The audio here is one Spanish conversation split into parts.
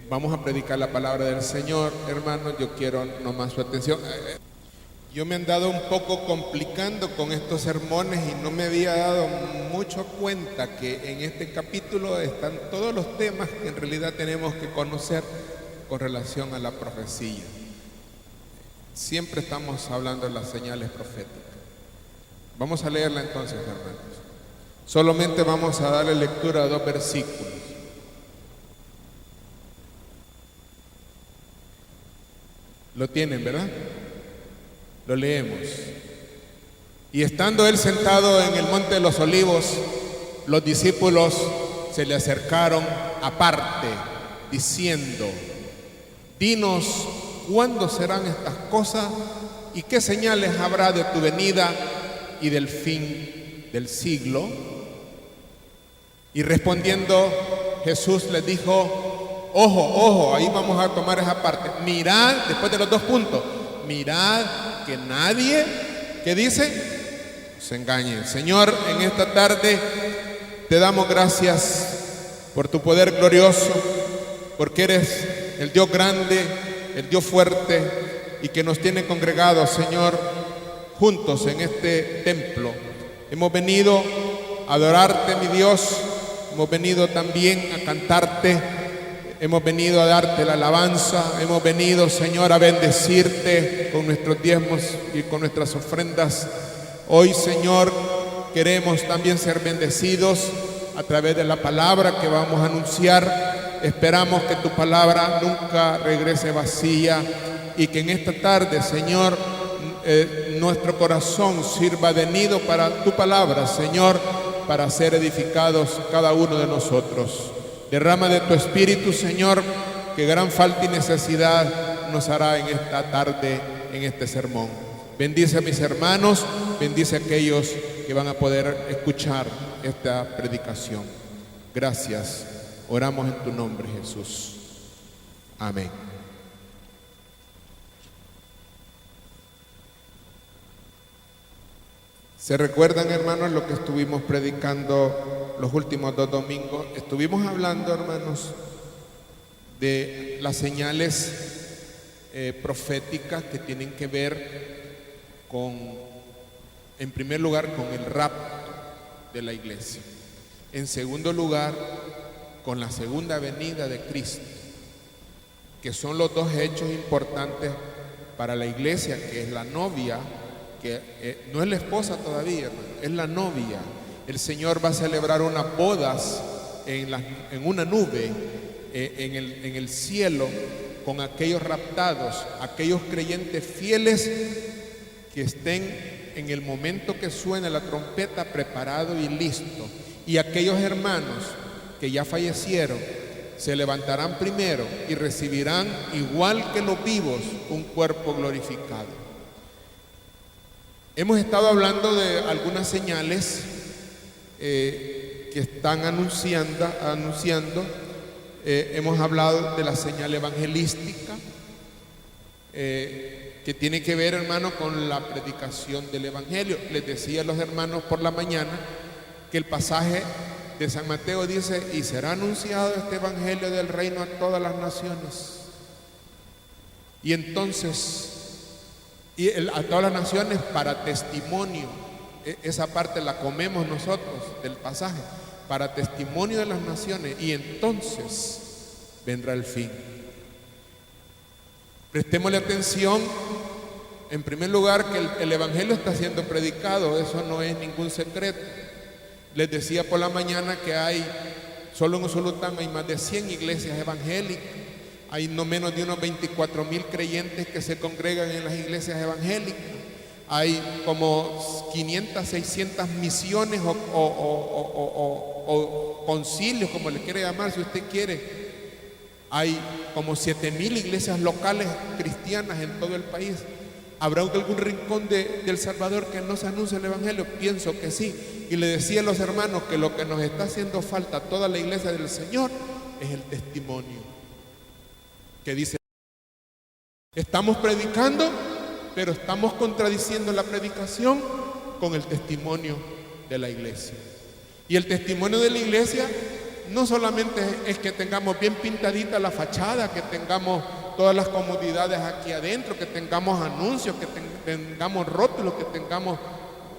Vamos a predicar la palabra del Señor, hermanos. Yo quiero nomás su atención. Yo me he andado un poco complicando con estos sermones y no me había dado mucho cuenta que en este capítulo están todos los temas que en realidad tenemos que conocer con relación a la profecía. Siempre estamos hablando de las señales proféticas. Vamos a leerla entonces, hermanos. Solamente vamos a darle lectura a 2 versículos. Lo tienen, ¿verdad? Lo leemos. Y estando él sentado en el monte de los olivos, los discípulos se le acercaron aparte, diciendo: dinos, ¿cuándo serán estas cosas? ¿Y qué señales habrá de tu venida y del fin del siglo? Y respondiendo Jesús les dijo: ojo, ahí vamos a tomar esa parte. Mirad, después de los 2 puntos, mirad que nadie, ¿qué dice? Se engañe. Señor, en esta tarde te damos gracias por tu poder glorioso, porque eres el Dios grande, el Dios fuerte, y que nos tiene congregados, Señor, juntos en este templo. Hemos venido a adorarte, mi Dios. Hemos venido también a cantarte. Hemos venido a darte la alabanza. Hemos venido, Señor, a bendecirte con nuestros diezmos y con nuestras ofrendas. Hoy, Señor, queremos también ser bendecidos a través de la palabra que vamos a anunciar. Esperamos que tu palabra nunca regrese vacía y que en esta tarde, Señor, nuestro corazón sirva de nido para tu palabra, Señor, para ser edificados cada uno de nosotros. Derrama de tu Espíritu, Señor, que gran falta y necesidad nos hará en esta tarde, en este sermón. Bendice a mis hermanos, bendice a aquellos que van a poder escuchar esta predicación. Gracias. Oramos en tu nombre, Jesús. Amén. ¿Se recuerdan, hermanos, lo que estuvimos predicando los últimos 2 domingos? Estuvimos hablando, hermanos, de las señales proféticas que tienen que ver con, en primer lugar, con el rapto de la iglesia. En segundo lugar, con la segunda venida de Cristo, que son los 2 hechos importantes para la iglesia, que es la novia, que no es la esposa todavía, hermano, es la novia. El Señor va a celebrar unas bodas en una nube, en el cielo, con aquellos raptados, aquellos creyentes fieles que estén en el momento que suene la trompeta preparado y listo. Y aquellos hermanos que ya fallecieron se levantarán primero y recibirán, igual que los vivos, un cuerpo glorificado. Hemos estado hablando de algunas señales que están anunciando. Hemos hablado de la señal evangelística, que tiene que ver, hermano, con la predicación del evangelio. Les decía a los hermanos por la mañana que el pasaje de San Mateo dice: y será anunciado este evangelio del reino a todas las naciones. Y entonces, a todas las naciones para testimonio. Esa parte la comemos nosotros del pasaje, para testimonio de las naciones, y entonces vendrá el fin. Prestémosle atención, en primer lugar, que el evangelio está siendo predicado. Eso no es ningún secreto. Les decía por la mañana que solo en Usulután hay más de 100 iglesias evangélicas. Hay no menos de unos 24,000 creyentes que se congregan en las iglesias evangélicas. Hay como 500, 600 misiones o concilios, como le quiere llamar, si usted quiere. Hay como 7,000 iglesias locales cristianas en todo el país. ¿Habrá algún rincón de El Salvador que no se anuncie el evangelio? Pienso que sí. Y le decía a los hermanos que lo que nos está haciendo falta a toda la iglesia del Señor es el testimonio. Que dice: estamos predicando, pero estamos contradiciendo la predicación con el testimonio de la iglesia. Y el testimonio de la iglesia no solamente es que tengamos bien pintadita la fachada, que tengamos todas las comodidades aquí adentro, que tengamos anuncios, que tengamos rótulos, que tengamos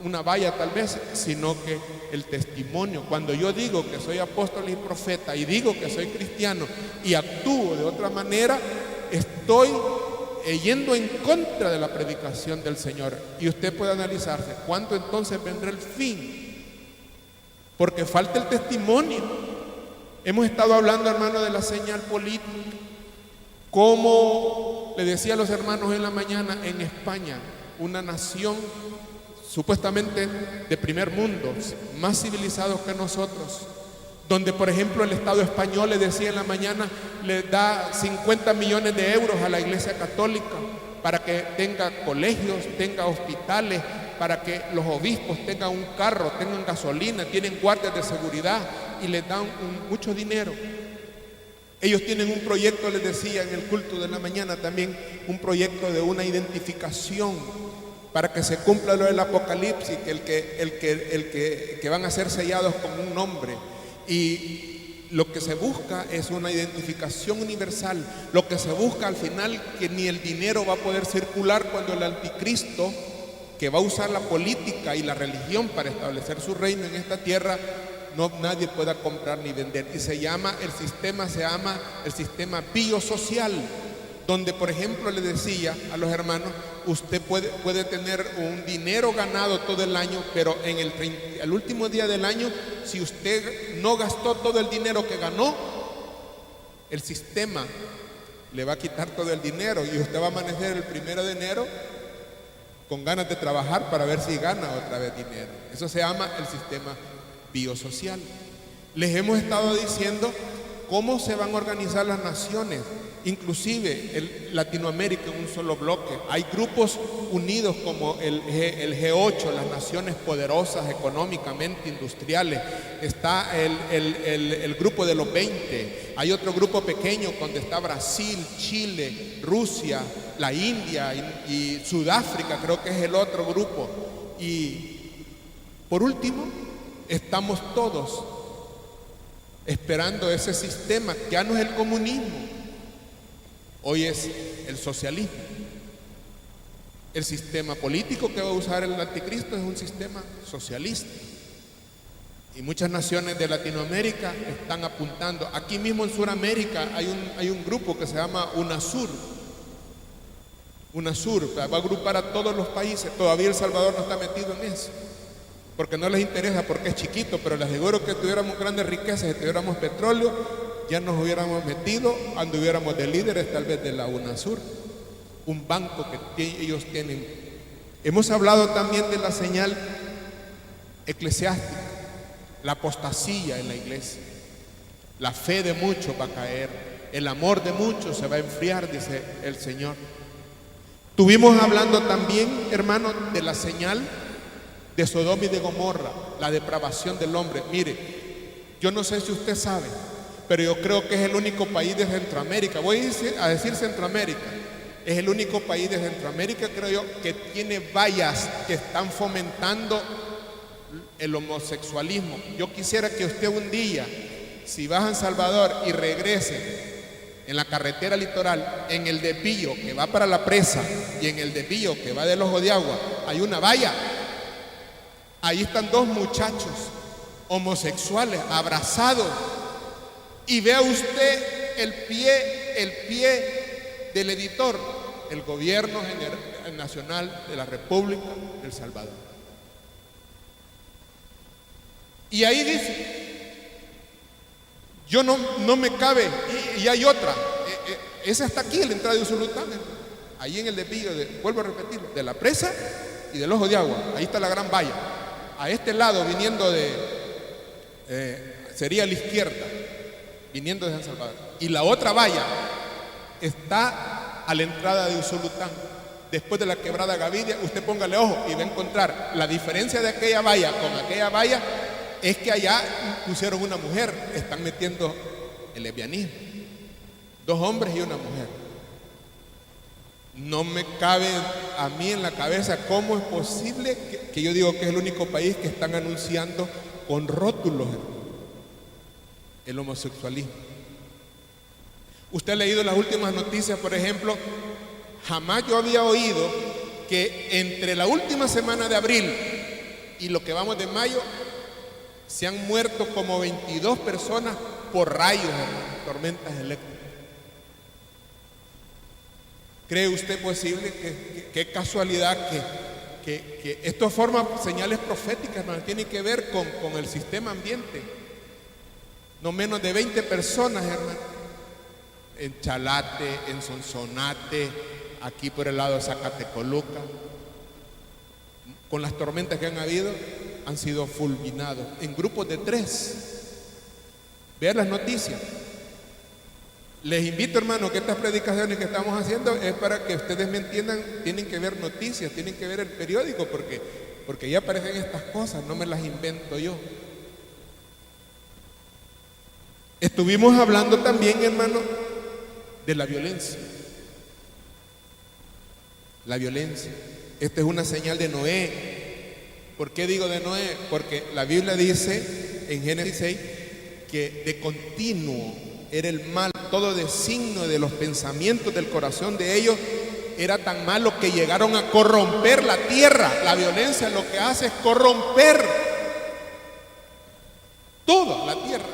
una valla tal vez, sino que el testimonio. Cuando yo digo que soy apóstol y profeta y digo que soy cristiano y actúo de otra manera, estoy yendo en contra de la predicación del Señor. Y usted puede analizarse, ¿cuándo entonces vendrá el fin? Porque falta el testimonio. Hemos estado hablando, hermano, de la señal política. Como le decía a los hermanos en la mañana, en España, una nación supuestamente de primer mundo, más civilizados que nosotros, donde por ejemplo el Estado español, le decía en la mañana, le da 50 millones de euros a la Iglesia Católica para que tenga colegios, tenga hospitales, para que los obispos tengan un carro, tengan gasolina, tienen guardias de seguridad y les dan mucho dinero. Ellos tienen un proyecto, les decía en el culto de la mañana también, un proyecto de una identificación para que se cumpla lo del Apocalipsis, que van a ser sellados con un nombre. Y lo que se busca es una identificación universal. Lo que se busca al final, que ni el dinero va a poder circular cuando el anticristo, que va a usar la política y la religión para establecer su reino en esta tierra, nadie pueda comprar ni vender. Y el sistema se llama el sistema biosocial, donde por ejemplo le decía a los hermanos, usted puede tener un dinero ganado todo el año, pero en el último día del año, si usted no gastó todo el dinero que ganó, el sistema le va a quitar todo el dinero y usted va a amanecer el 1 de enero con ganas de trabajar para ver si gana otra vez dinero. Eso se llama el sistema biosocial. Les hemos estado diciendo cómo se van a organizar las naciones, inclusive Latinoamérica en un solo bloque. Hay grupos unidos como el G8, las naciones poderosas económicamente, industriales. Está el grupo de los 20. Hay otro grupo pequeño donde está Brasil, Chile, Rusia, la India y Sudáfrica, creo que es el otro grupo. Y por último, estamos todos esperando ese sistema, que ya no es el comunismo, hoy es el socialismo. El sistema político que va a usar el anticristo es un sistema socialista. Y muchas naciones de Latinoamérica están apuntando. Aquí mismo en Sudamérica hay un grupo que se llama UNASUR. UNASUR va a agrupar a todos los países. Todavía El Salvador no está metido en eso, porque no les interesa, porque es chiquito, pero les aseguro que tuviéramos grandes riquezas, si tuviéramos petróleo, ya nos hubiéramos metido, anduviéramos de líderes tal vez de la UNASUR, un banco que ellos tienen. Hemos hablado también de la señal eclesiástica, la apostasía en la iglesia. La fe de muchos va a caer, el amor de muchos se va a enfriar, dice el Señor. Estuvimos hablando también, hermanos, de la señal de Sodoma y de Gomorra, la depravación del hombre. Mire, yo no sé si usted sabe, pero yo creo que es el único país de Centroamérica, voy a decir Centroamérica, es el único país de Centroamérica, creo yo, que tiene vallas que están fomentando el homosexualismo. Yo quisiera que usted un día, si va a San Salvador y regrese en la carretera litoral, en el desvío que va para la presa y en el desvío que va del Ojo de Agua, hay una valla. Ahí están dos muchachos homosexuales abrazados, y vea usted el pie del editor, el gobierno nacional de la República de El Salvador. Y ahí dice, yo no me cabe, y hay otra, esa está aquí en la entrada de Usulután, ahí en el desvío, vuelvo a repetir, de la presa y del Ojo de Agua, ahí está la gran valla. A este lado, viniendo sería a la izquierda, viniendo de San Salvador. Y la otra valla está a la entrada de Usulután, después de la quebrada Gavidia. Usted póngale ojo y va a encontrar la diferencia de aquella valla con aquella valla, es que allá pusieron una mujer, están metiendo el lesbianismo, 2 hombres y una mujer. No me cabe a mí en la cabeza cómo es posible que yo digo que es el único país que están anunciando con rótulos. el homosexualismo. Usted ha leído las últimas noticias, por ejemplo, jamás yo había oído que entre la última semana de abril y lo que vamos de mayo se han muerto como 22 personas por rayos, tormentas eléctricas. ¿Cree usted posible qué casualidad que esto forma señales proféticas, hermano? Tiene que ver con el sistema ambiente. No menos de 20 personas, hermano, en Chalate, en Sonsonate, aquí por el lado de Zacatecoluca, con las tormentas que han habido, han sido fulminados en grupos de 3. Vean las noticias. Les invito, hermano, que estas predicaciones que estamos haciendo es para que ustedes me entiendan. Tienen que ver noticias, tienen que ver el periódico, porque ya aparecen estas cosas, no me las invento yo. Estuvimos hablando también, hermano, de la violencia. La violencia. Esta es una señal de Noé. ¿Por qué digo de Noé? Porque la Biblia dice en Génesis 6 que de continuo era el mal, todo designio de los pensamientos del corazón de ellos era tan malo que llegaron a corromper la tierra. La violencia lo que hace es corromper toda la tierra.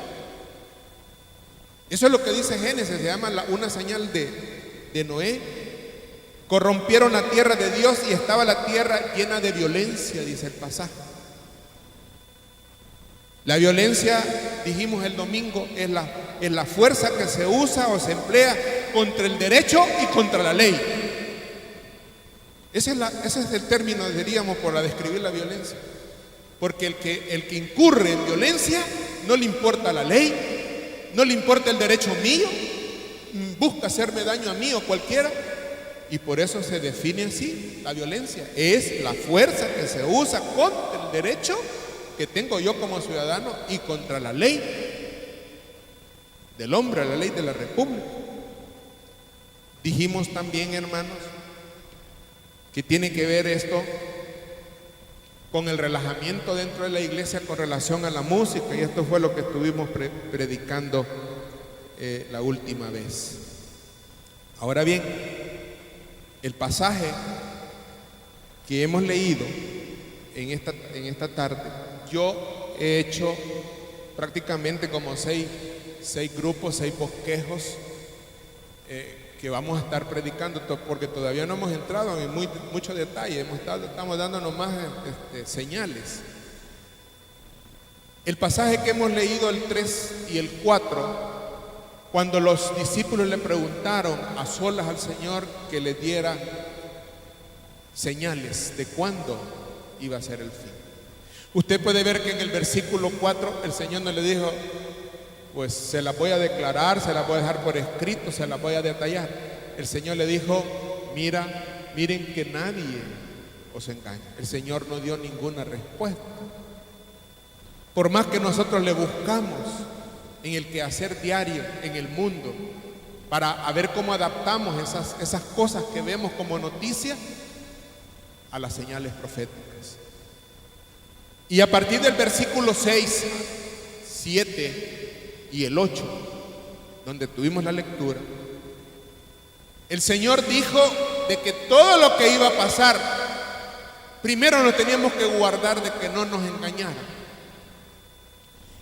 Eso es lo que dice Génesis, se llama una señal de Noé. Corrompieron la tierra de Dios y estaba la tierra llena de violencia, dice el pasaje. La violencia, dijimos el domingo, es la fuerza que se usa o se emplea contra el derecho y contra la ley. Ese es el término, diríamos, para describir la violencia. Porque el que incurre en violencia no le importa la ley, no le importa el derecho mío, busca hacerme daño a mí o cualquiera. Y por eso se define así la violencia. Es la fuerza que se usa contra el derecho que tengo yo como ciudadano y contra la ley del hombre, la ley de la república. Dijimos también, hermanos, que tiene que ver esto con el relajamiento dentro de la iglesia con relación a la música, y esto fue lo que estuvimos predicando la última vez. Ahora bien, el pasaje que hemos leído en esta tarde, yo he hecho prácticamente como seis grupos, 6 bosquejos que vamos a estar predicando, porque todavía no hemos entrado en mucho detalle, estamos dándonos más señales. El pasaje que hemos leído, el 3 y el 4, cuando los discípulos le preguntaron a solas al Señor que les diera señales de cuándo iba a ser el fin. Usted puede ver que en el versículo 4 el Señor no le dijo, pues se las voy a declarar, se las voy a dejar por escrito, se las voy a detallar. El Señor le dijo, miren que nadie os engañe. El Señor no dio ninguna respuesta. Por más que nosotros le buscamos en el quehacer diario, en el mundo, para ver cómo adaptamos esas cosas que vemos como noticias a las señales proféticas. Y a partir del versículo 6, 7 y el 8, donde tuvimos la lectura, el Señor dijo de que todo lo que iba a pasar, primero nos teníamos que guardar de que no nos engañaran.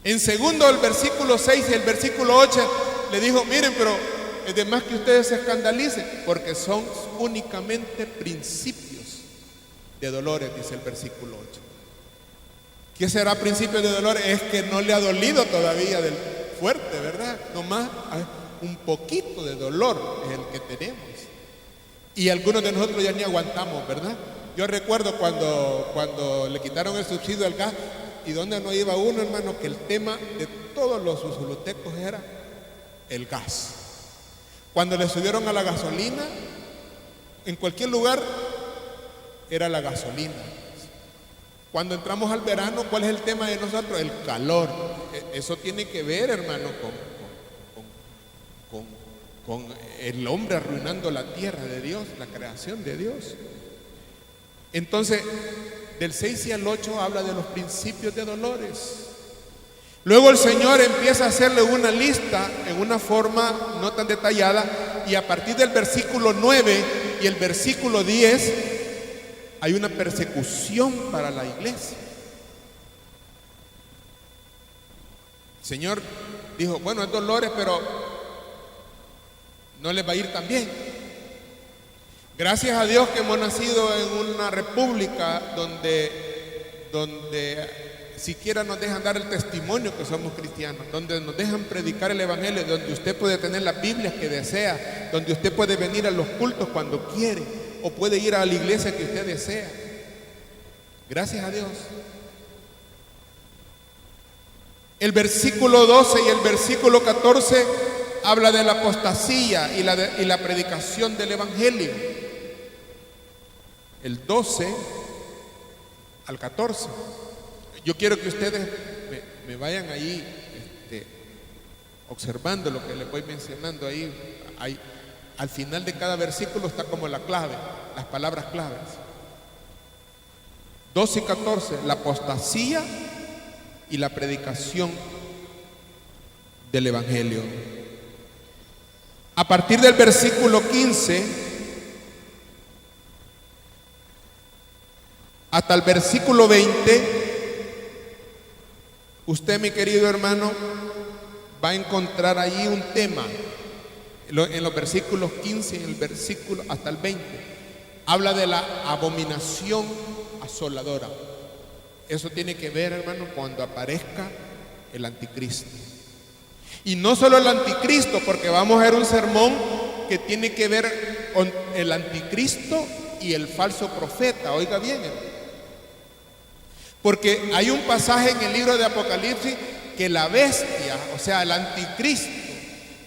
En segundo, el versículo 6 y el versículo 8 le dijo, miren, pero es de más que ustedes se escandalicen, porque son únicamente principios de dolores, dice el versículo 8. ¿Qué será principio de dolores? Es que no le ha dolido todavía del fuerte, ¿verdad? Nomás un poquito de dolor es el que tenemos. Y algunos de nosotros ya ni aguantamos, ¿verdad? Yo recuerdo cuando le quitaron el subsidio al gas, y donde no iba uno, hermano, que el tema de todos los usulutecos era el gas. Cuando le subieron a la gasolina, en cualquier lugar era la gasolina. Cuando entramos al verano, ¿cuál es el tema de nosotros? El calor. Eso tiene que ver, hermano, con el hombre arruinando la tierra de Dios, la creación de Dios. Entonces, del 6 y al 8 habla de los principios de dolores. Luego el Señor empieza a hacerle una lista en una forma no tan detallada, y a partir del versículo 9 y el versículo 10 hay una persecución para la iglesia. El Señor dijo, bueno, es dolores, pero no les va a ir tan bien. Gracias a Dios que hemos nacido en una república donde siquiera nos dejan dar el testimonio que somos cristianos, donde nos dejan predicar el evangelio, donde usted puede tener las Biblias que desea, donde usted puede venir a los cultos cuando quiere, o puede ir a la iglesia que usted desea. Gracias a Dios. El versículo 12 y el versículo 14 habla de la apostasía y la predicación del evangelio. El 12 al 14. Yo quiero que ustedes me vayan ahí observando lo que les voy mencionando ahí. Al final de cada versículo está como la clave, las palabras claves. 12 y 14, la apostasía y la predicación del evangelio. A partir del versículo 15 hasta el versículo 20, usted, mi querido hermano, va a encontrar allí un tema. En los versículos 15 y el versículo hasta el 20 habla de la abominación asoladora. Eso tiene que ver, hermano, cuando aparezca el anticristo. Y no solo el anticristo, porque vamos a ver un sermón que tiene que ver con el anticristo y el falso profeta. Oiga bien, hermano. Porque hay un pasaje en el libro de Apocalipsis que la bestia, o sea, el anticristo,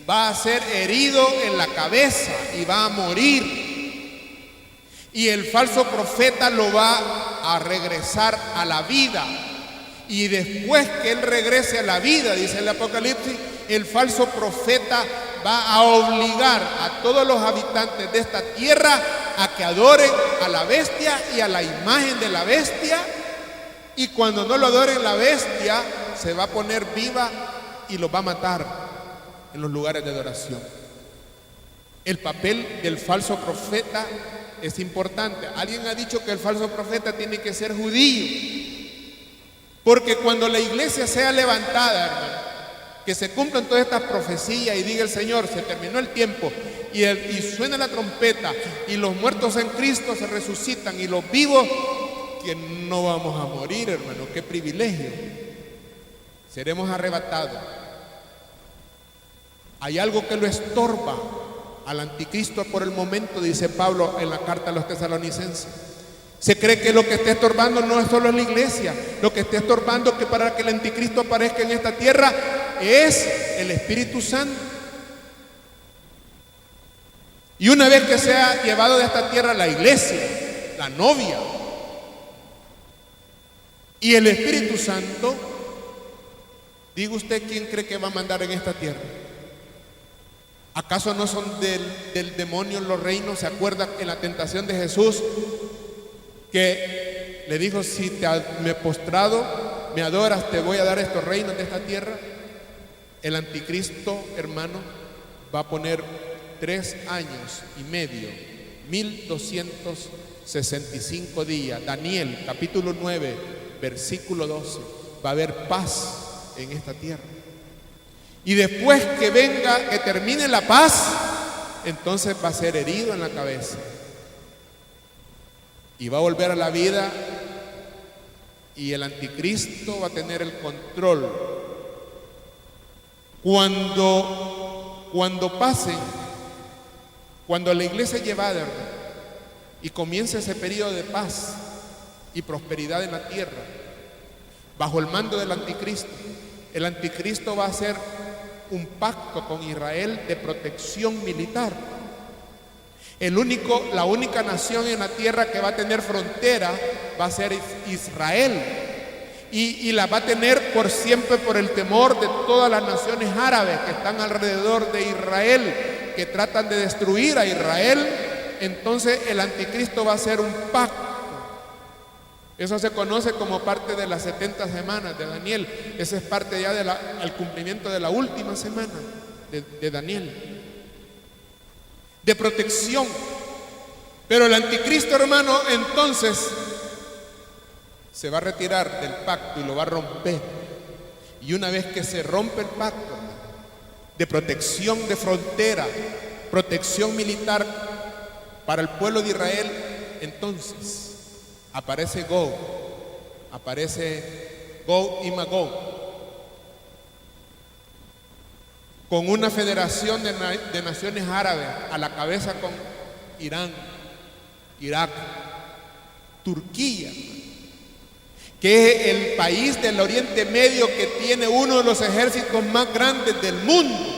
va a ser herido en la cabeza y va a morir. Y el falso profeta lo va a regresar a la vida. Y después que él regrese a la vida, dice el Apocalipsis, el falso profeta va a obligar a todos los habitantes de esta tierra a que adoren a la bestia y a la imagen de la bestia. Y cuando no lo adoren, la bestia se va a poner viva y los va a matar en los lugares de adoración. El papel del falso profeta es importante. Alguien ha dicho que el falso profeta tiene que ser judío, porque cuando la iglesia sea levantada, hermano, que se cumplan todas estas profecías y diga el Señor, se terminó el tiempo, y suena la trompeta, y los muertos en Cristo se resucitan, y los vivos, que no vamos a morir, hermano, qué privilegio. Seremos arrebatados. Hay algo que lo estorba al anticristo por el momento, dice Pablo en la carta a los tesalonicenses. Se cree que lo que está estorbando no es solo la iglesia, lo que está estorbando que para que el anticristo aparezca en esta tierra es el Espíritu Santo. Y una vez que sea llevado de esta tierra la iglesia, la novia, y el Espíritu Santo, diga usted, ¿quién cree que va a mandar en esta tierra? ¿Acaso no son del demonio los reinos? ¿Se acuerda en la tentación de Jesús que le dijo, si me he postrado, me adoras, te voy a dar estos reinos de esta tierra? El anticristo, hermano, va a poner 3 años y medio, 1265 días. Daniel, capítulo 9, versículo 12, va a haber paz en esta tierra. Y después que venga, que termine la paz, entonces va a ser herido en la cabeza. Y va a volver a la vida, y el anticristo va a tener el control. Cuando pasen, cuando la iglesia es llevada, hermano, y comience ese periodo de paz y prosperidad en la tierra, bajo el mando del anticristo, el anticristo va a hacer un pacto con Israel de protección militar. La única nación en la tierra que va a tener frontera va a ser Israel, y la va a tener por siempre por el temor de todas las naciones árabes que están alrededor de Israel, que tratan de destruir a Israel. Entonces el anticristo va a hacer un pacto Eso se conoce como parte de las 70 semanas de Daniel. Esa es parte ya del cumplimiento de la última semana de Daniel. De protección. Pero el anticristo, hermano, entonces se va a retirar del pacto y lo va a romper. Y una vez que se rompe el pacto, hermano, de protección de frontera, protección militar para el pueblo de Israel, entonces aparece Gog y Magog, con una federación de naciones árabes a la cabeza con Irán, Irak, Turquía, que es el país del Oriente Medio que tiene uno de los ejércitos más grandes del mundo.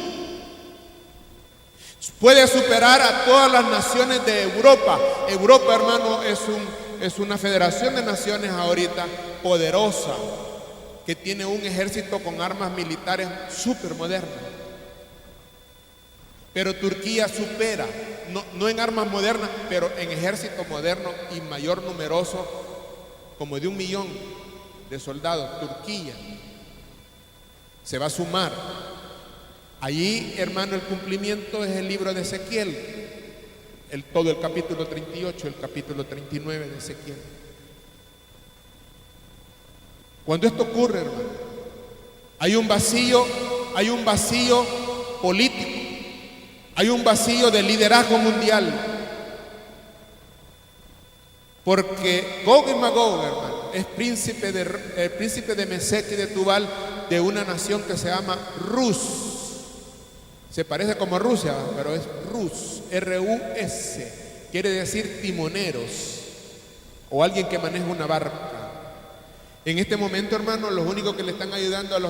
Puede superar a todas las naciones de Europa. Europa, hermano, es una federación de naciones ahorita poderosa, que tiene un ejército con armas militares súper modernas. Pero Turquía supera, no en armas modernas, pero en ejército moderno y mayor numeroso, como de 1 millón de soldados. Turquía se va a sumar. Allí, hermano, el cumplimiento es el libro de Ezequiel, todo el capítulo 38, el capítulo 39 de Ezequiel. Cuando esto ocurre, hermano, hay un vacío político, hay un vacío de liderazgo mundial, porque Gog y Magog, hermano, es el príncipe de Mesec y de Tubal, de una nación que se llama Rus. Se parece como Rusia, pero es Rus, R-U-S, quiere decir timoneros o alguien que maneja una barca. En este momento, hermano, los únicos que le están ayudando a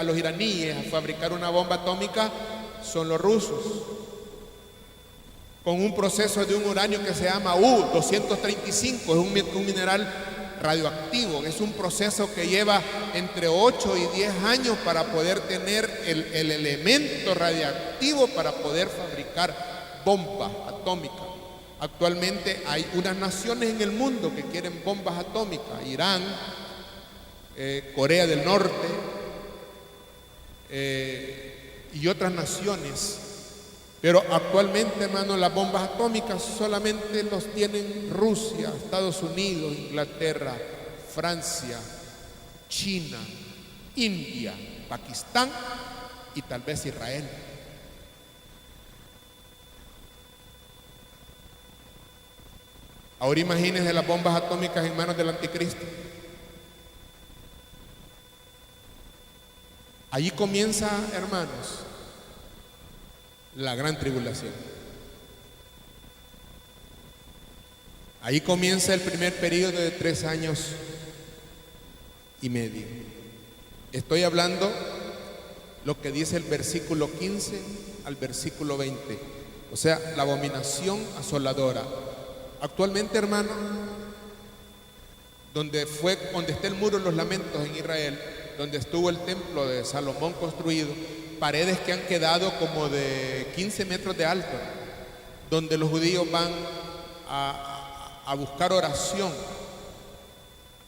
los iraníes a fabricar una bomba atómica son los rusos, con un proceso de un uranio que se llama U-235, es un mineral radioactivo. Es un proceso que lleva entre 8 y 10 años para poder tener el elemento radiactivo para poder fabricar bombas atómicas. Actualmente hay unas naciones en el mundo que quieren bombas atómicas: Irán, Corea del Norte y otras naciones. Pero actualmente, hermano, las bombas atómicas solamente los tienen Rusia, Estados Unidos, Inglaterra, Francia, China, India, Pakistán y tal vez Israel. Ahora imagínense las bombas atómicas en manos del anticristo. Allí comienza, hermanos, la gran tribulación. Ahí comienza el primer periodo de 3 años y medio. Estoy hablando lo que dice el versículo 15 al versículo 20, o sea, la abominación asoladora. Actualmente, hermano, donde está el muro de los lamentos en Israel, donde estuvo el templo de Salomón construido, paredes que han quedado como de 15 metros de alto, donde los judíos van a buscar oración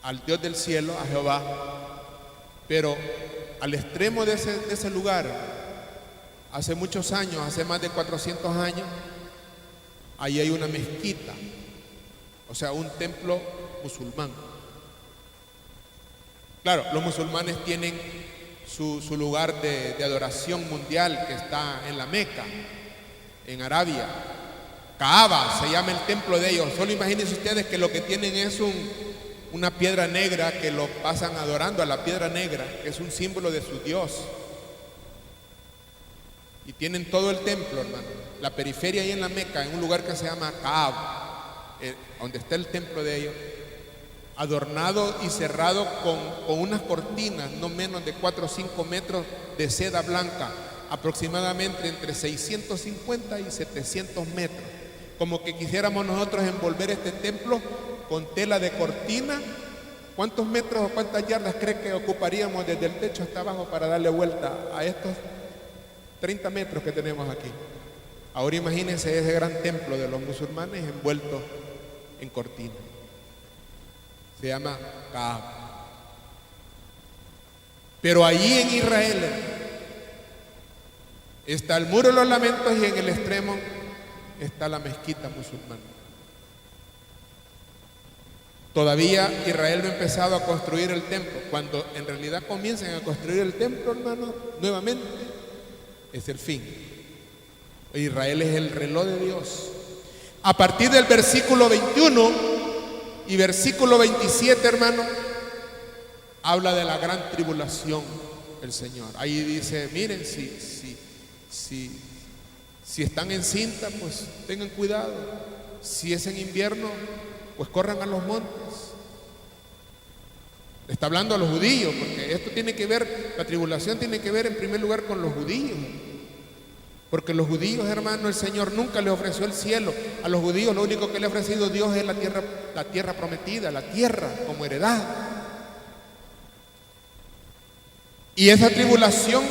al Dios del cielo, a Jehová. Pero al extremo de ese lugar, hace muchos años, hace más de 400 años, ahí hay una mezquita, o sea, un templo musulmán. Claro, los musulmanes tienen su lugar de adoración mundial, que está en la Meca, en Arabia. Kaaba se llama el templo de ellos. Solo imagínense ustedes que lo que tienen es una piedra negra, que lo pasan adorando a la piedra negra, que es un símbolo de su Dios. Y tienen todo el templo, hermano, la periferia ahí en la Meca, en un lugar que se llama Kaaba, donde está el templo de ellos, adornado y cerrado con unas cortinas no menos de 4 o 5 metros de seda blanca, aproximadamente entre 650 y 700 metros. Como que quisiéramos nosotros envolver este templo con tela de cortina. ¿Cuántos metros o cuántas yardas cree que ocuparíamos desde el techo hasta abajo para darle vuelta a estos 30 metros que tenemos aquí? Ahora imagínense ese gran templo de los musulmanes envuelto en cortina. Se llama Cahab. Pero allí en Israel está el muro de los lamentos y en el extremo está la mezquita musulmana. Todavía Israel no ha empezado a construir el templo. Cuando en realidad comiencen a construir el templo, hermano, nuevamente, es el fin. Israel es el reloj de Dios. A partir del versículo 21 y versículo 27, hermano, habla de la gran tribulación del Señor. Ahí dice, miren, si están en cinta, pues tengan cuidado. Si es en invierno, pues corran a los montes. Está hablando a los judíos, porque esto tiene que ver, la tribulación tiene que ver en primer lugar con los judíos. Porque los judíos, hermano, el Señor nunca les ofreció el cielo. A los judíos lo único que le ha ofrecido Dios es la tierra prometida, la tierra como heredad. Y esa tribulación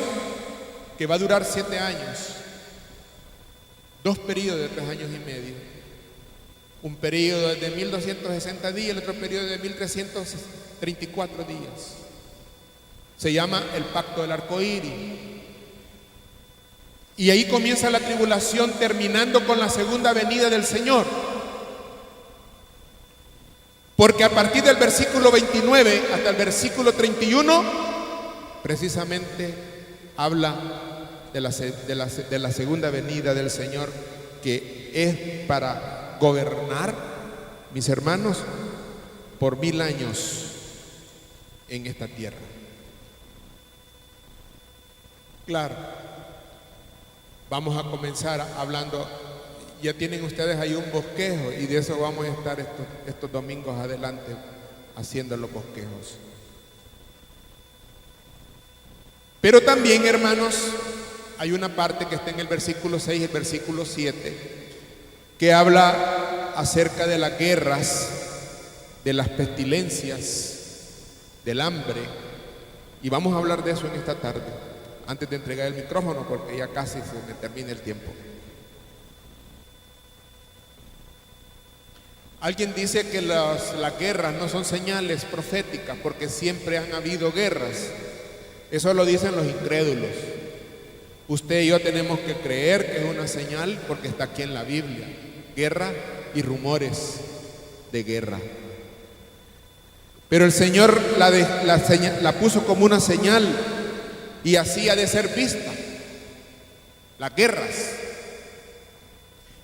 que va a durar 7 años, 2 periodos de 3 años y medio, un periodo de 1260 días, el otro periodo de 1334 días, se llama el pacto del arco iris. Y ahí comienza la tribulación, terminando con la segunda venida del Señor. Porque a partir del versículo 29 hasta el versículo 31, precisamente habla de la segunda venida del Señor, que es para gobernar, mis hermanos, por 1000 años en esta tierra. Claro, vamos a comenzar hablando, ya tienen ustedes ahí un bosquejo, y de eso vamos a estar estos domingos adelante haciendo los bosquejos. Pero también, hermanos, hay una parte que está en el versículo 6 y el versículo 7 que habla acerca de las guerras, de las pestilencias, del hambre, y vamos a hablar de eso en esta tarde, antes de entregar el micrófono, porque ya casi se me termina el tiempo. Alguien dice que las guerras no son señales proféticas, porque siempre han habido guerras. Eso lo dicen los incrédulos. Usted y yo tenemos que creer que es una señal, porque está aquí en la Biblia. Guerra y rumores de guerra. Pero el Señor la puso como una señal, y así ha de ser vista. Las guerras.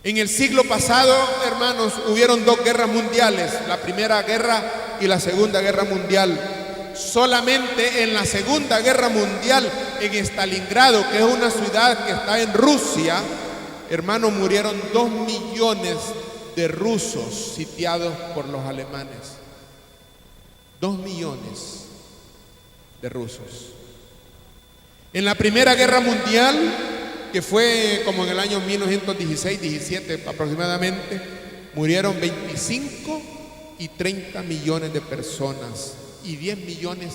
En el siglo pasado, hermanos, hubieron 2 guerras mundiales, la Primera Guerra y la Segunda Guerra Mundial. Solamente en la Segunda Guerra Mundial, en Stalingrado, que es una ciudad que está en Rusia, hermanos, murieron 2 millones de rusos sitiados por los alemanes. 2 millones de rusos. En la Primera Guerra Mundial, que fue como en el año 1916-17 aproximadamente, murieron 25 y 30 millones de personas y 10 millones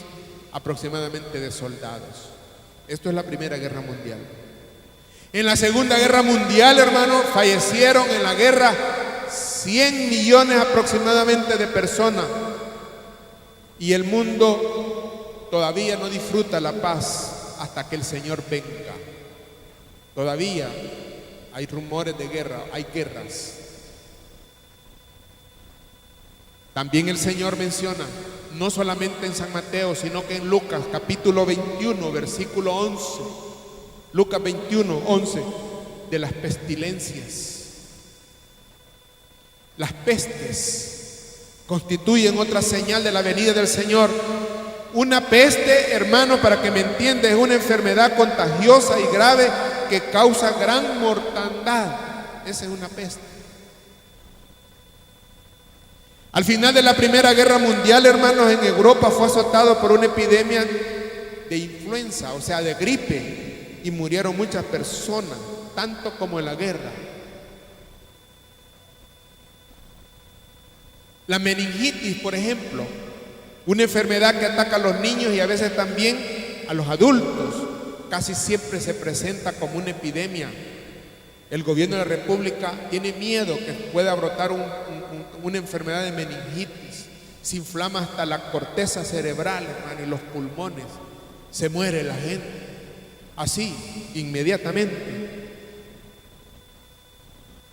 aproximadamente de soldados. Esto es la Primera Guerra Mundial. En la Segunda Guerra Mundial, hermanos, fallecieron en la guerra 100 millones aproximadamente de personas, y el mundo todavía no disfruta la paz hasta que el Señor venga. Todavía hay rumores de guerra, hay guerras. También el Señor menciona, no solamente en San Mateo, sino que en Lucas capítulo 21, versículo 11, Lucas 21, 11, de las pestilencias. Las pestes constituyen otra señal de la venida del Señor. Una peste, hermano, para que me entiendas, es una enfermedad contagiosa y grave que causa gran mortandad. Esa es una peste. Al final de la Primera Guerra Mundial, hermanos, en Europa fue azotado por una epidemia de influenza, o sea, de gripe, y murieron muchas personas, tanto como en la guerra. La meningitis, por ejemplo, una enfermedad que ataca a los niños y a veces también a los adultos, casi siempre se presenta como una epidemia. El gobierno de la República tiene miedo que pueda brotar una enfermedad de meningitis, Se inflama hasta la corteza cerebral, hermano, y los pulmones. Se muere la gente. Así, inmediatamente.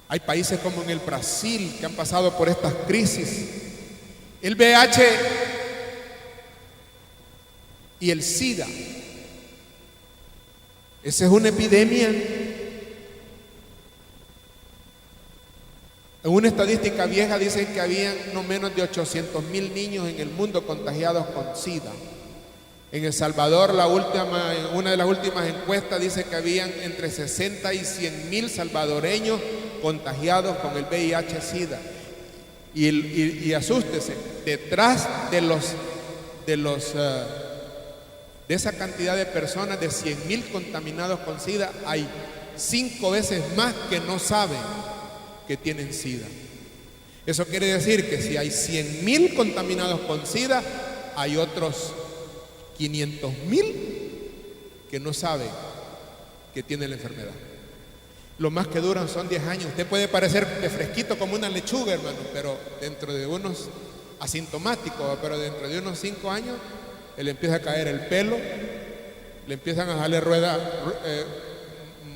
Hay países como en el Brasil que han pasado por estas crisis. El VIH y el SIDA. Esa es una epidemia. En una estadística vieja dicen que habían no menos de 800,000 niños en el mundo contagiados con SIDA. En El Salvador, una de las últimas encuestas dice que habían entre 60 y 100,000 salvadoreños contagiados con el VIH-Sida. Y asústese, detrás de esa cantidad de personas, de 100,000 contaminados con SIDA, hay 5 veces más que no saben que tienen SIDA. Eso quiere decir que si hay 100,000 contaminados con SIDA, hay otros 500,000 que no saben que tienen la enfermedad. Lo más que duran son 10 años. Usted puede parecer de fresquito como una lechuga, hermano, pero dentro de unos asintomáticos, pero dentro de unos 5 años, le empieza a caer el pelo, le empiezan a darle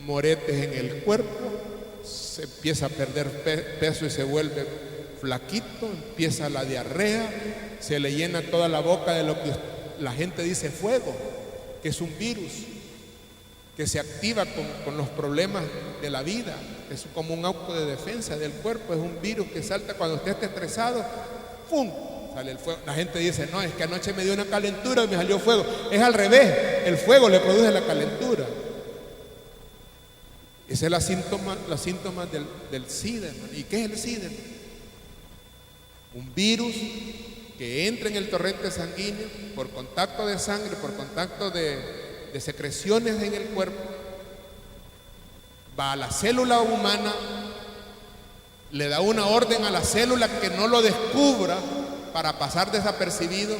moretes en el cuerpo, se empieza a perder peso y se vuelve flaquito, empieza la diarrea, se le llena toda la boca de lo que la gente dice fuego, que es un virus que se activa con los problemas de la vida, es como un auto de defensa del cuerpo, es un virus que salta cuando usted está estresado, ¡pum!, sale el fuego. La gente dice, no, es que anoche me dio una calentura y me salió fuego. Es al revés, el fuego le produce la calentura. Ese es los síntomas del SIDA, hermano. ¿Y qué es el SIDA? Un virus que entra en el torrente sanguíneo por contacto de sangre, por contacto de secreciones en el cuerpo, va a la célula humana, le da una orden a la célula que no lo descubra para pasar desapercibido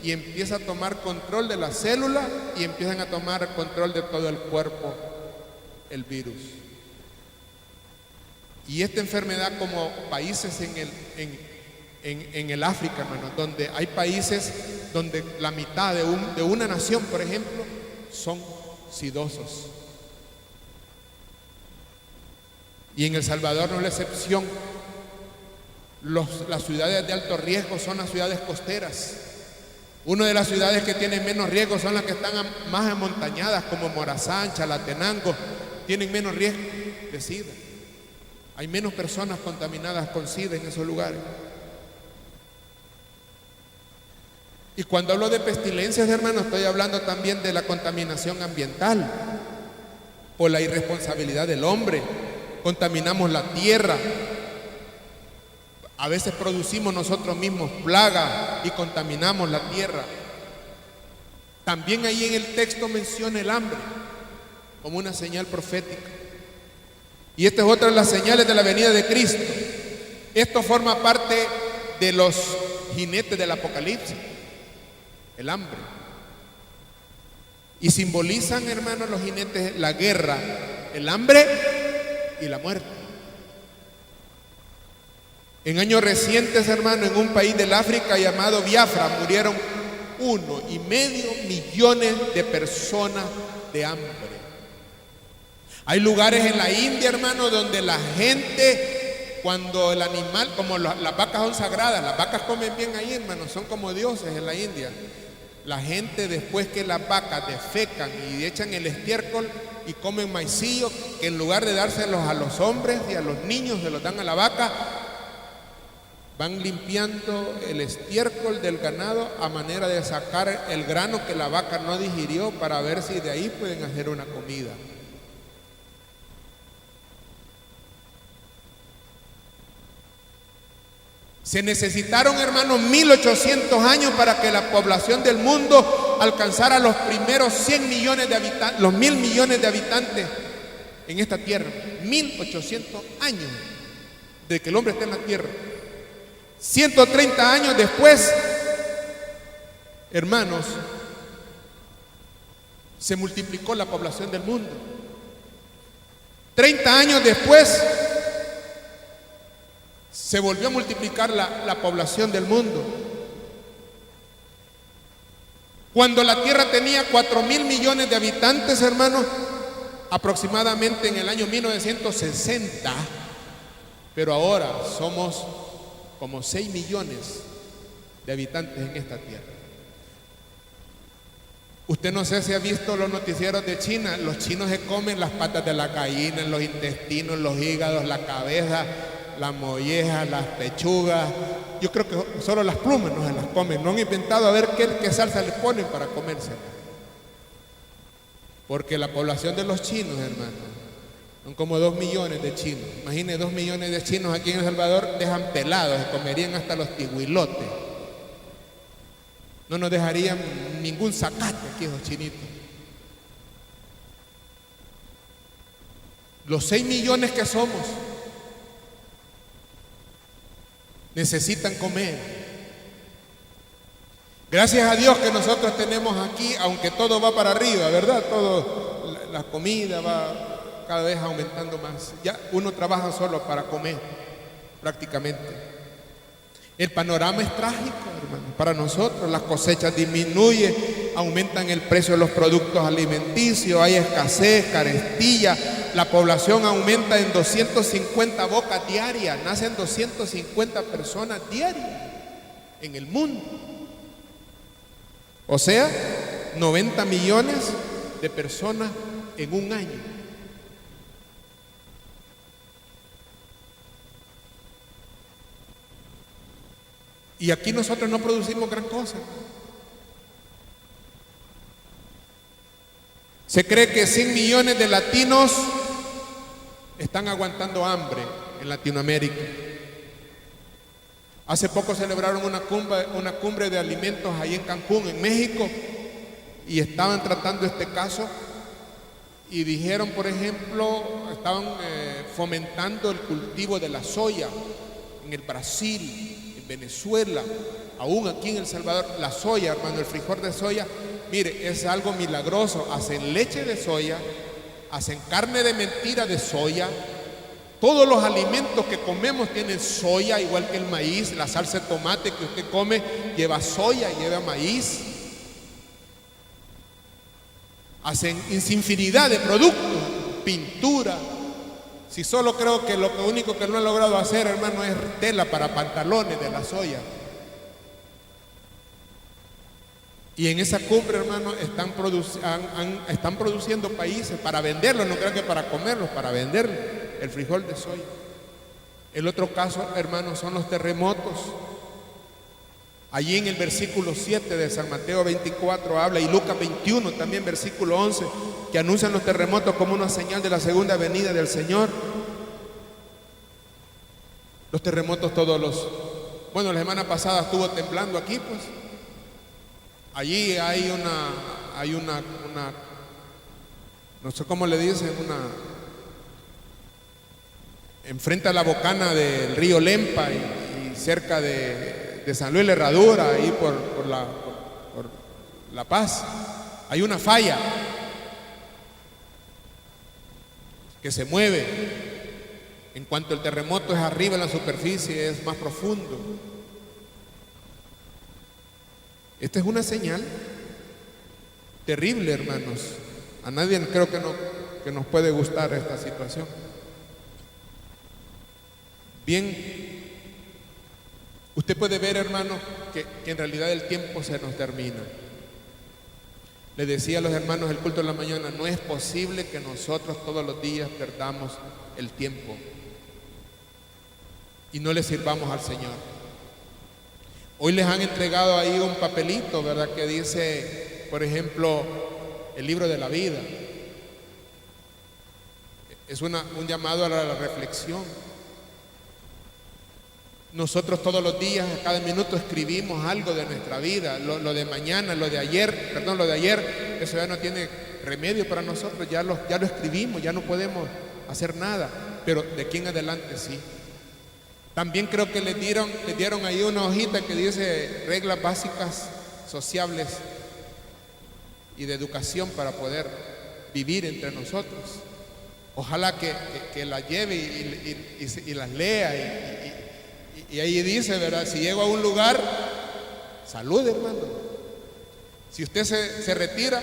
y empieza a tomar control de la célula y empiezan a tomar control de todo el cuerpo el virus. Y esta enfermedad, como países en el África, hermano, donde hay países donde la mitad de una nación, por ejemplo, son sidosos. Y en El Salvador no es la excepción. Las ciudades de alto riesgo son las ciudades costeras. Una de las ciudades que tienen menos riesgo son las que están más amontañadas, como Morazán, Chalatenango, tienen menos riesgo de SIDA. Hay menos personas contaminadas con SIDA en esos lugares. Y cuando hablo de pestilencias, hermanos, estoy hablando también de la contaminación ambiental por la irresponsabilidad del hombre. Contaminamos la tierra. A veces producimos nosotros mismos plagas y contaminamos la tierra. También ahí en el texto menciona el hambre como una señal profética. Y esta es otra de las señales de la venida de Cristo. Esto forma parte de los jinetes del Apocalipsis, el hambre. Y simbolizan, hermanos, los jinetes la guerra, el hambre y la muerte. En años recientes, hermano, en un país del África llamado Biafra, murieron 1,5 millones de personas de hambre. Hay lugares en la India, hermano, donde la gente, cuando el animal, como las vacas son sagradas, las vacas comen bien ahí, hermano, son como dioses en la India. La gente, después que las vacas defecan y echan el estiércol y comen maicillo, que en lugar de dárselos a los hombres y a los niños, se los dan a la vaca, van limpiando el estiércol del ganado a manera de sacar el grano que la vaca no digirió para ver si de ahí pueden hacer una comida. Se necesitaron, hermanos, 1800 años para que la población del mundo alcanzara los primeros 100 millones de habitantes, los 1.000 millones de habitantes en esta tierra. 1800 años de que el hombre esté en la tierra. 130 años después, hermanos, se multiplicó la población del mundo. 30 años después, se volvió a multiplicar la población del mundo. Cuando la tierra tenía 4.000 millones de habitantes, hermanos, aproximadamente en el año 1960, pero ahora somos como 6 millones de habitantes en esta tierra. Usted no sé si ha visto los noticieros de China. Los chinos se comen las patas de la gallina, los intestinos, los hígados, la cabeza, las mollejas, las pechugas. Yo creo que solo las plumas no se las comen. No han inventado a ver qué salsa le ponen para comérselas. Porque la población de los chinos, hermano, son como 2 millones de chinos. Imagine 2 millones de chinos aquí en El Salvador, dejan pelados, se comerían hasta los tihuilotes. No nos dejarían ningún zacate aquí esos chinitos. Los 6 millones que somos necesitan comer. Gracias a Dios que nosotros tenemos aquí, aunque todo va para arriba, ¿verdad? Todo, la comida va cada vez aumentando más. Ya uno trabaja solo para comer, prácticamente. El panorama es trágico, hermano, para nosotros. Las cosechas disminuyen, aumentan el precio de los productos alimenticios, hay escasez, carestía. La población aumenta en 250 bocas diarias, nacen 250 personas diarias en el mundo. O sea, 90 millones de personas en un año. Y aquí nosotros no producimos gran cosa. Se cree que 100 millones de latinos están aguantando hambre en Latinoamérica. Hace poco celebraron una cumbre de alimentos ahí en Cancún, en México, y estaban tratando este caso y dijeron, por ejemplo, estaban fomentando el cultivo de la soya en el Brasil, en Venezuela, aún aquí en El Salvador. La soya, hermano, el frijol de soya, mire, es algo milagroso. Hacen leche de soya, hacen carne de mentira de soya. Todos los alimentos que comemos tienen soya, igual que el maíz. La salsa de tomate que usted come lleva soya, lleva maíz. Hacen infinidad de productos, pintura. Si solo creo que lo único que no han logrado hacer, hermano, es tela para pantalones de la soya. Y en esa cumbre, hermano, están produciendo países para venderlo, no creo que para comerlos, para venderlo, el frijol de soya. El otro caso, hermano, son los terremotos. Allí en el versículo 7 de San Mateo 24 habla, y Lucas 21 también, versículo 11, que anuncian los terremotos como una señal de la segunda venida del Señor. Los terremotos bueno, la semana pasada estuvo temblando aquí, pues. Allí hay una, no sé cómo le dicen, enfrente a la bocana del río Lempa y cerca de San Luis La Herradura, ahí por La Paz, hay una falla que se mueve. En cuanto el terremoto es arriba en la superficie, es más profundo. Esta es una señal terrible, hermanos. A nadie creo que nos puede gustar esta situación. Bien, usted puede ver, hermano, que en realidad el tiempo se nos termina. Le decía a los hermanos del culto de la mañana, no es posible que nosotros todos los días perdamos el tiempo y no le sirvamos al Señor. Hoy les han entregado ahí un papelito, ¿verdad?, que dice, por ejemplo, el libro de la vida. Es un llamado a la reflexión. Nosotros todos los días, a cada minuto, escribimos algo de nuestra vida. Lo de mañana, lo de ayer, eso ya no tiene remedio para nosotros. Ya lo escribimos, ya no podemos hacer nada. Pero de aquí en adelante sí. También creo que le dieron ahí una hojita que dice reglas básicas sociables y de educación para poder vivir entre nosotros. Ojalá que la lleve y las lea. Y ahí dice, ¿verdad? Si llego a un lugar, salude, hermano. Si usted se retira,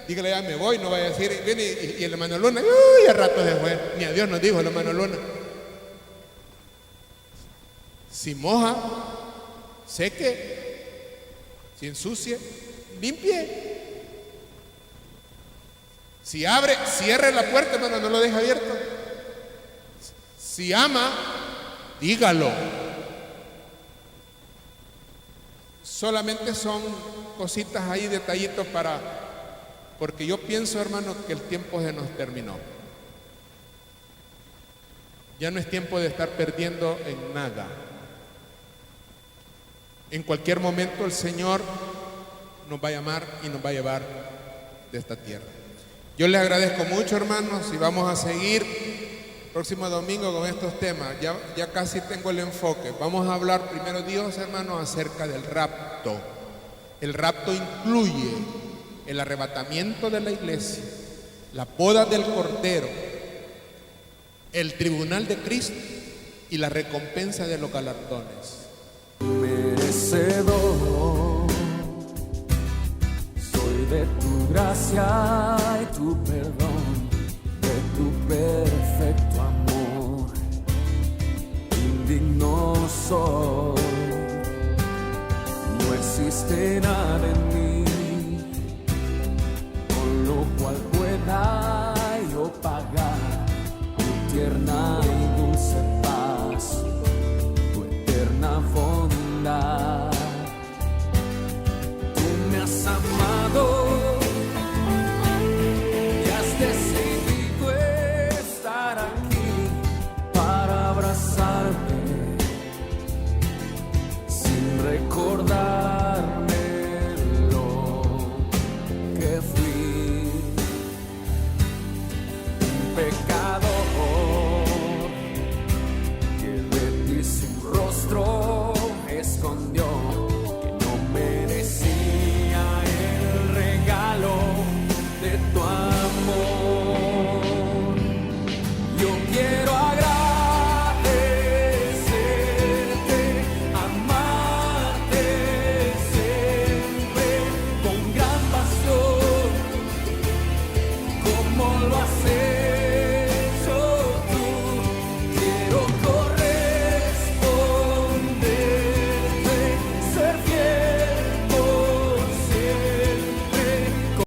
dígale ya me voy, no vaya a decir, viene y el hermano Luna, uy, a rato se fue, ni a Dios nos dijo el hermano Luna. Si moja, seque, si ensucie, limpie. Si abre, cierre la puerta, hermano, no lo deje abierto. Si ama, dígalo. Solamente son cositas ahí, detallitos porque yo pienso, hermano, que el tiempo se nos terminó. Ya no es tiempo de estar perdiendo en nada. En cualquier momento el Señor nos va a llamar y nos va a llevar de esta tierra. Yo les agradezco mucho, hermanos, y vamos a seguir próximo domingo con estos temas. Ya casi tengo el enfoque. Vamos a hablar primero, Dios, hermanos, acerca del rapto. El rapto incluye el arrebatamiento de la iglesia, la boda del Cordero, el tribunal de Cristo y la recompensa de los galardones. Merecedor soy de tu gracia y tu perdón, de tu perfecto amor. Indigno soy, no existe nada en mí